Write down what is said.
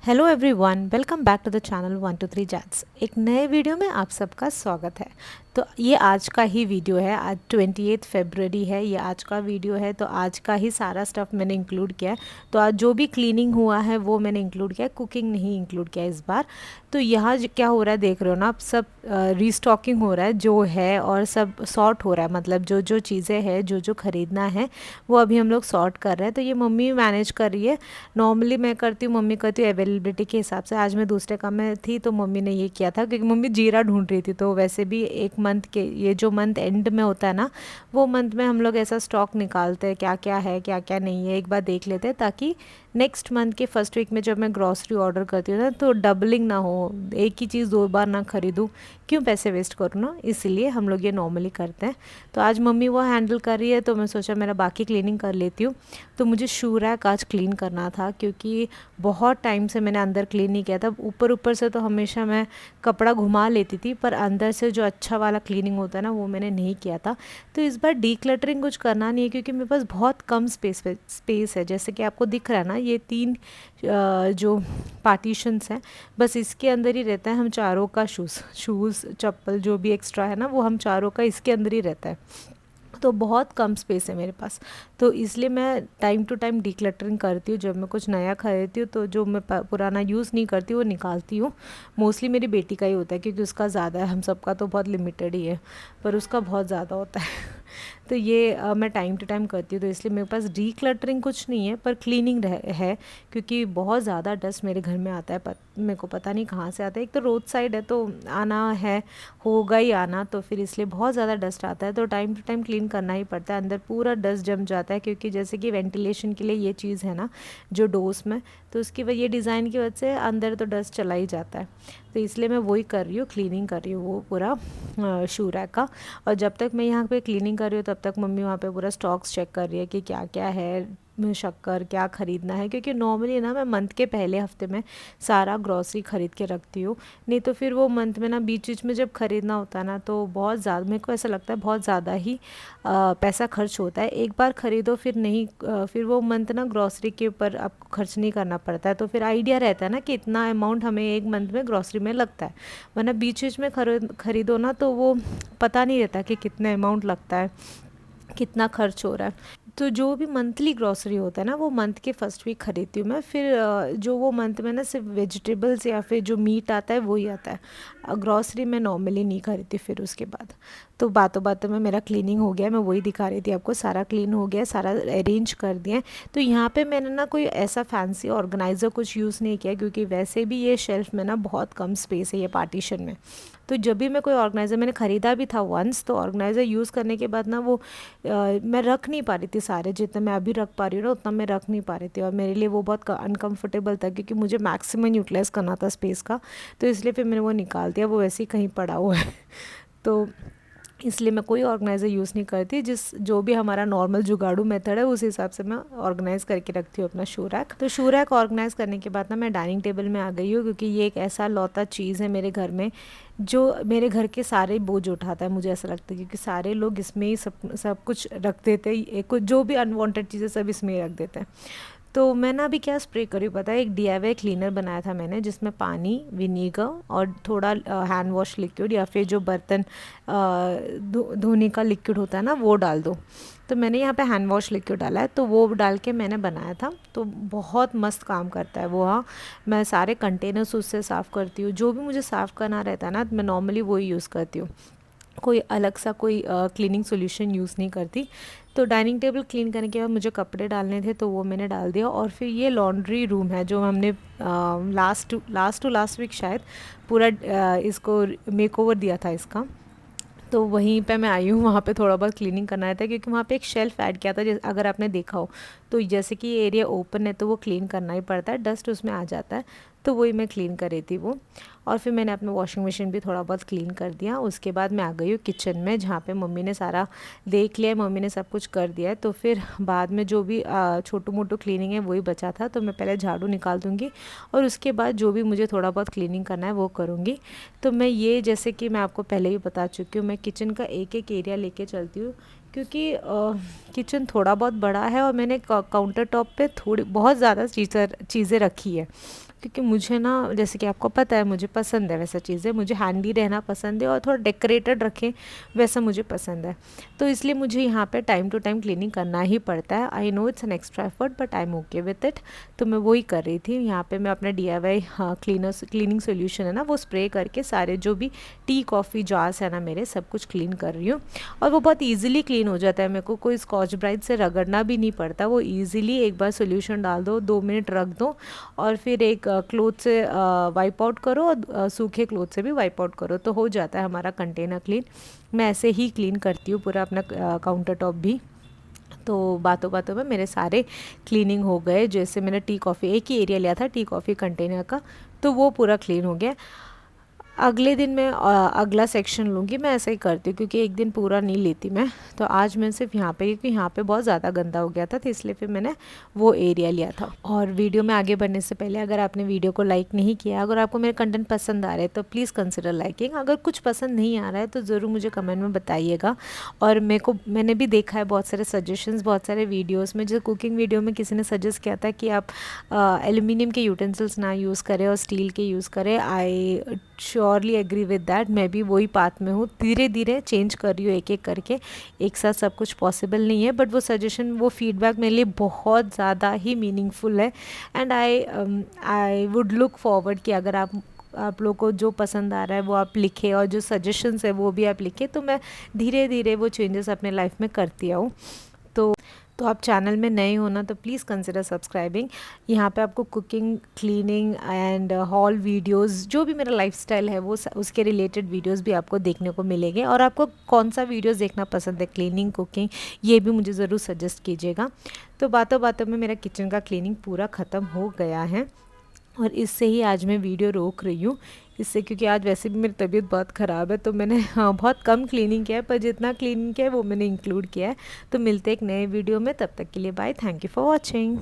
Hello everyone, welcome back to the channel 123 जैट्स। एक नए वीडियो में आप सबका स्वागत है। तो ये आज का ही वीडियो है। आज 28 फरवरी है, ये आज का वीडियो है। तो आज का ही सारा स्टफ़ मैंने इंक्लूड किया है। तो आज जो भी क्लीनिंग हुआ है वो मैंने इंक्लूड किया है, कुकिंग नहीं इंक्लूड किया इस बार। तो यहाँ क्या हो रहा है देख रहे हो ना आप सब, रीस्टॉकिंग हो रहा है जो है, और सब सॉर्ट हो रहा है। मतलब जो जो चीज़ें हैं, जो जो ख़रीदना है वो अभी हम लोग सॉर्ट कर रहे हैं। तो ये मम्मी मैनेज कर रही है। नॉर्मली मैं करती हूँ, मम्मी करती हूँ अवेलेबिलिटी के हिसाब से। आज मैं दूसरे काम में थी तो मम्मी ने ये किया था, क्योंकि मम्मी जीरा ढूंढ रही थी। तो वैसे भी एक मंथ के, ये जो मंथ एंड में होता है ना, वो मंथ में हम लोग ऐसा स्टॉक निकालते हैं, क्या क्या है क्या क्या नहीं है, एक बार देख लेते हैं, ताकि नेक्स्ट मंथ के फर्स्ट वीक में जब मैं ग्रॉसरी ऑर्डर करती हूँ ना, तो डबलिंग ना हो, एक ही चीज़ दो बार ना खरीदूँ, क्यों पैसे वेस्ट करूँ ना, इसलिए हम लोग ये नॉर्मली करते हैं। तो आज मम्मी वो हैंडल कर रही है, तो मैं सोचा मेरा बाकी क्लीनिंग कर लेती हूँ। तो मुझे शू रैक आज क्लीन करना था, क्योंकि बहुत टाइम से मैंने अंदर क्लीन नहीं किया था। ऊपर ऊपर से तो हमेशा मैं कपड़ा घुमा लेती थी, पर अंदर से जो अच्छा वाला क्लीनिंग होता है ना, वो मैंने नहीं किया था। तो इस बार डीक्लटरिंग कुछ करना नहीं है, क्योंकि मेरे पास बहुत कम स्पेस है। जैसे कि आपको दिख रहा है ना, ये तीन जो पार्टीशंस हैं, बस इसके अंदर ही रहता है हम चारों का शूज़ चप्पल जो भी एक्स्ट्रा है ना, वो हम चारों का इसके अंदर ही रहता है। तो बहुत कम स्पेस है मेरे पास। तो इसलिए मैं टाइम टू टाइम डीक्लटरिंग करती हूँ। जब मैं कुछ नया खरीदती हूँ तो जो मैं पुराना यूज़ नहीं करती वो निकालती हूँ। मोस्टली मेरी बेटी का ही होता है, क्योंकि उसका ज़्यादा है, हम सबका तो बहुत लिमिटेड ही है, पर उसका बहुत ज़्यादा होता है। तो ये मैं टाइम टू टाइम करती हूँ। तो इसलिए मेरे पास डीक्लटरिंग कुछ नहीं है, पर क्लीनिंग है, क्योंकि बहुत ज़्यादा डस्ट मेरे घर में आता है। मेरे को पता नहीं कहाँ से आता है। एक तो रोड साइड है, तो आना है, होगा ही आना, तो फिर इसलिए बहुत ज़्यादा डस्ट आता है। तो टाइम टू टाइम क्लीन करना ही पड़ता है। अंदर पूरा डस्ट जम जाता है, क्योंकि जैसे कि वेंटिलेशन के लिए ये चीज़ है ना, जो डोर्स में, तो उसकी वजह, ये डिज़ाइन की वजह से अंदर तो डस्ट चला ही जाता है। तो इसलिए मैं वही कर रही हूँ, क्लीनिंग कर रही हूँ वो पूरा शू रैक का। और जब तक मैं यहाँ पे क्लीनिंग कर रही हूँ, तब तक मम्मी वहाँ पे पूरा स्टॉक्स चेक कर रही है कि क्या क्या है, शक्कर क्या ख़रीदना है। क्योंकि नॉर्मली ना मैं मंथ के पहले हफ्ते में सारा ग्रॉसरी ख़रीद के रखती हूँ। नहीं तो फिर वो मंथ में ना, बीच बीच में जब ख़रीदना होता है ना, तो बहुत ज़्यादा, मेरे को ऐसा लगता है बहुत ज़्यादा ही पैसा खर्च होता है। एक बार ख़रीदो, फिर नहीं, फिर वो मंथ ना ग्रॉसरी के ऊपर आपको खर्च नहीं करना पड़ता है। तो फिर आइडिया रहता है ना कि इतना अमाउंट हमें एक मंथ में ग्रॉसरी में लगता है। वरना बीच बीच में खरीदो ना, तो वो पता नहीं रहता कि कितने अमाउंट लगता है, कितना खर्च हो रहा है। तो जो भी मंथली ग्रॉसरी होता है ना, वो मंथ के फर्स्ट वीक खरीदती हूँ मैं। फिर जो वो मंथ में ना सिर्फ वेजिटेबल्स या फिर जो मीट आता है वही आता है। ग्रॉसरी मैं नॉर्मली नहीं खरीदती फिर उसके बाद। तो बातों बातों में मेरा क्लीनिंग हो गया, मैं वही दिखा रही थी आपको। सारा क्लीन हो गया, सारा अरेंज कर दिया है। तो यहाँ पे मैंने ना कोई ऐसा फैंसी ऑर्गेनाइज़र कुछ यूज़ नहीं किया, क्योंकि वैसे भी ये शेल्फ में ना बहुत कम स्पेस है ये पार्टीशन में। तो जब भी मैं कोई ऑर्गेनाइज़र, मैंने ख़रीदा भी था वंस, तो ऑर्गेनाइज़र यूज़ करने के बाद ना वो मैं रख नहीं पा रही थी सारे, जितना मैं अभी रख पा रही हूँ ना, उतना मैं रख नहीं पा रही थी। और मेरे लिए वो बहुत अनकम्फर्टेबल था, क्योंकि मुझे मैक्सिमम यूटिलाइज़ करना था स्पेस का। तो इसलिए फिर मैंने वो निकाल दिया, वो वैसे ही कहीं पड़ा हुआ है। तो इसलिए मैं कोई ऑर्गेनाइज़र यूज़ नहीं करती। जो भी हमारा नॉर्मल जुगाड़ू मेथड है, उस हिसाब से मैं ऑर्गेनाइज़ करके रखती हूँ अपना शू रैक। तो शू रैक ऑर्गेनाइज़ करने के बाद ना मैं डाइनिंग टेबल में आ गई हूँ, क्योंकि ये एक ऐसा लौता चीज़ है मेरे घर में जो मेरे घर के सारे बोझ उठाता है, मुझे ऐसा लगता है। क्योंकि सारे लोग इसमें ही सब कुछ रख देते हैं, कुछ जो भी अनवांटेड चीज़ें सब इसमें ही रख देते हैं। तो मैं ना अभी क्या स्प्रे करी पता है, एक डीआईवाई क्लीनर बनाया था मैंने, जिसमें पानी, विनीगर और थोड़ा हैंड वॉश लिक्विड, या फिर जो बर्तन धोने का लिक्विड होता है ना, वो डाल दो। तो मैंने यहाँ पे हैंड वॉश लिक्विड डाला है, तो वो डाल के मैंने बनाया था। तो बहुत मस्त काम करता है वो। हाँ, मैं सारे कंटेनर्स उससे साफ़ करती हूँ। जो भी मुझे साफ़ करना रहता है ना, मैं नॉर्मली वही यूज़ करती हूँ। कोई अलग सा कोई क्लीनिंग सॉल्यूशन यूज़ नहीं करती। तो डाइनिंग टेबल क्लीन करने के बाद मुझे कपड़े डालने थे, तो वो मैंने डाल दिया। और फिर ये लॉन्ड्री रूम है, जो हमने लास्ट वीक शायद पूरा इसको मेकओवर दिया था इसका। तो वहीं पे मैं आई हूँ, वहाँ पे थोड़ा बहुत क्लीनिंग करना रहता है, क्योंकि वहाँ पे एक शेल्फ ऐड किया था, जैसे अगर आपने देखा हो। तो जैसे कि ये एरिया ओपन है, तो वो क्लीन करना ही पड़ता है, डस्ट उसमें आ जाता है। तो वही मैं क्लीन कर रही थी वो। और फिर मैंने अपना वॉशिंग मशीन भी थोड़ा बहुत क्लीन कर दिया। उसके बाद मैं आ गई हूँ किचन में, जहाँ पे मम्मी ने सारा देख लिया है, मम्मी ने सब कुछ कर दिया है। तो फिर बाद में जो भी छोटू मोटू क्लीनिंग है वही बचा था, तो मैं पहले झाड़ू निकाल दूँगी, और उसके बाद जो भी मुझे थोड़ा बहुत क्लीनिंग करना है वो करूँगी। तो मैं ये, जैसे कि मैं आपको पहले भी बता चुकी हूँ, मैं किचन का एक एक एरिया लेके चलती हूँ, क्योंकि किचन थोड़ा बहुत बड़ा है और मैंने काउंटर टॉप पे थोड़ी बहुत ज़्यादा चीज़ें रखी है, क्योंकि मुझे ना, जैसे कि आपको पता है, मुझे पसंद है वैसा चीज़ें, मुझे हैंडी रहना पसंद है और थोड़ा डेकोरेटेड रखें वैसा मुझे पसंद है। तो इसलिए मुझे यहाँ पे टाइम टू टाइम क्लीनिंग करना ही पड़ता है। I know it's an extra effort but I am okay with it. तो मैं वही कर रही थी। यहाँ पे मैं अपना DIY क्लीनिंग सोल्यूशन है ना, वो स्प्रे करके सारे जो भी टी कॉफ़ी जार्स है ना मेरे, सब कुछ क्लीन कर रही हूँ। और वो बहुत ईजिली क्लीन हो जाता है, मेरे को कोई स्कॉच ब्राइट से रगड़ना भी नहीं पड़ता। वो ईजिली एक बार सोल्यूशन डाल दो, 2 मिनट रख दो और फिर एक क्लोथ से वाइप आउट करो और सूखे क्लोथ से भी वाइप आउट करो, तो हो जाता है हमारा कंटेनर क्लीन। मैं ऐसे ही क्लीन करती हूँ पूरा अपना काउंटर टॉप भी। तो बातों बातों में मेरे सारे क्लीनिंग हो गए। जैसे मैंने टी कॉफ़ी, एक ही एरिया लिया था टी कॉफ़ी कंटेनर का, तो वो पूरा क्लीन हो गया। अगले दिन मैं अगला सेक्शन लूँगी। मैं ऐसा ही करती हूँ क्योंकि एक दिन पूरा नहीं लेती मैं। तो आज मैं सिर्फ यहाँ पे, क्योंकि यहाँ पे बहुत ज़्यादा गंदा हो गया था, तो इसलिए फिर मैंने वो एरिया लिया था। और वीडियो में आगे बढ़ने से पहले, अगर आपने वीडियो को लाइक नहीं किया, अगर आपको मेरे कंटेंट पसंद आ रहे हैं तो प्लीज़ कंसिडर लाइकिंग। अगर कुछ पसंद नहीं आ रहा है तो ज़रूर मुझे कमेंट में बताइएगा। और मैंने भी देखा है बहुत सारे सजेशंस, बहुत सारे वीडियोज़ में, जो कुकिंग वीडियो में किसी ने सजेस्ट किया था कि आप एल्यूमिनियम के यूटेंसिल्स ना यूज़ करें और स्टील के यूज़ करें। I surely agree with that. मैं भी वही पाथ में हूँ, धीरे धीरे चेंज कर रही हूँ एक एक करके। एक साथ सब कुछ पॉसिबल नहीं है, बट वो सजेशन, वो फीडबैक मेरे लिए बहुत ज़्यादा ही मीनिंगफुल है। And I would look forward कि अगर आप लोग को जो पसंद आ रहा है वो आप लिखें, और जो सजेशंस है वो भी आप लिखें, तो मैं धीरे धीरे वो चेंजेस अपने लाइफ में करती आऊँ। तो आप चैनल में नए हो ना, तो प्लीज़ कंसिडर सब्सक्राइबिंग। यहाँ पे आपको cooking, cleaning and hall videos, जो भी मेरा लाइफस्टाइल है वो उसके रिलेटेड वीडियोस भी आपको देखने को मिलेंगे। और आपको कौन सा वीडियोस देखना पसंद है, क्लीनिंग, कुकिंग, ये भी मुझे ज़रूर सजेस्ट कीजिएगा। तो बातों बातों में मेरा किचन का क्लीनिंग पूरा ख़त्म हो गया है और इससे ही आज मैं वीडियो रोक रही हूँ। इससे, क्योंकि आज वैसे भी मेरी तबीयत बहुत ख़राब है, तो मैंने बहुत कम क्लीनिंग किया है, पर जितना क्लीनिंग किया है वो मैंने इंक्लूड किया है। तो मिलते हैं एक नए वीडियो में, तब तक के लिए bye. Thank you for watching.